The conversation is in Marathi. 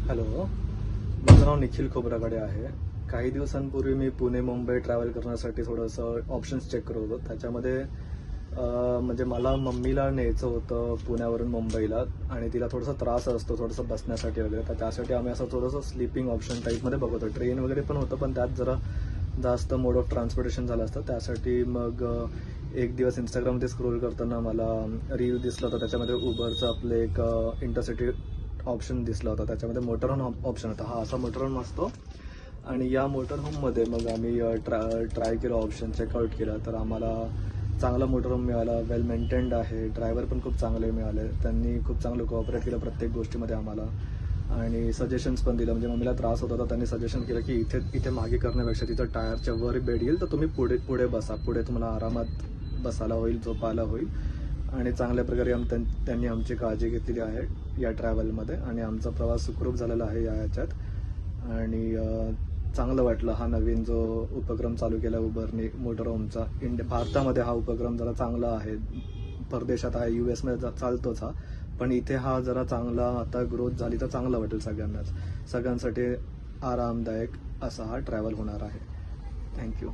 हॅलो, माझं नाव निखिल खोब्रागडे आहे. काही दिवसांपूर्वी मी पुणे मुंबई ट्रॅव्हल करण्यासाठी थोडंसं ऑप्शन्स चेक करत होतो. त्याच्यामध्ये म्हणजे मला मम्मीला न्यायचं होतं पुण्यावरून मुंबईला आणि तिला थोडासा त्रास असतो थोडंसं बसण्यासाठी वगैरे. तर त्यासाठी आम्ही असं थोडंसं स्लीपिंग ऑप्शन टाईपमध्ये बघत होतो. ट्रेन वगैरे पण होतं, पण त्यात जरा जास्त मोड ऑफ ट्रान्सपोर्टेशन झालं असतं. त्यासाठी मग एक दिवस इंस्टाग्राममध्ये स्क्रोल करताना मला रील दिसलं होतं. त्याच्यामध्ये उबरचं आपलं एक इंटरसिटी ऑप्शन दिसला होता. त्याच्यामध्ये मोटरहोम ऑप्शन होता. हा असा मोटरहोम असतो आणि या मोटरहोममध्ये मग आम्ही ट्राय केलं, ऑप्शन चेकआउट केला. तर आम्हाला चांगला मोटरहोम मिळाला, वेल मेंटेन्ड आहे. ड्रायव्हर पण खूप चांगले मिळाले. त्यांनी खूप चांगलं कोऑपरेट केलं प्रत्येक गोष्टीमध्ये आम्हाला आणि सजेशन्स पण दिलं. म्हणजे मम्मीला त्रास होता तर त्यांनी सजेशन केलं की इथे मागे करण्यापेक्षा तिथं टायरच्या वर बेड येईल, तर तुम्ही पुढे बसा. पुढे तुम्हाला आरामात बसायला होईल, झोपायला होईल आणि चांगल्या प्रकारे त्यांनी आमची काळजी घेतलेली आहे या ट्रॅव्हलमध्ये आणि आमचा प्रवास सुखरूप झालेला आहे याच्यात. आणि चांगलं वाटलं हा नवीन जो उपक्रम चालू केला उबरने मोटरहोमचा. भारतामध्ये हा उपक्रम जरा चांगला आहे. परदेशात आहे, US मध्ये चालतोच हा, पण इथे हा जरा चांगला आता ग्रोथ झाली तर चांगलं वाटेल सगळ्यांसाठी आरामदायक असा हा ट्रॅव्हल होणार आहे. थँक्यू.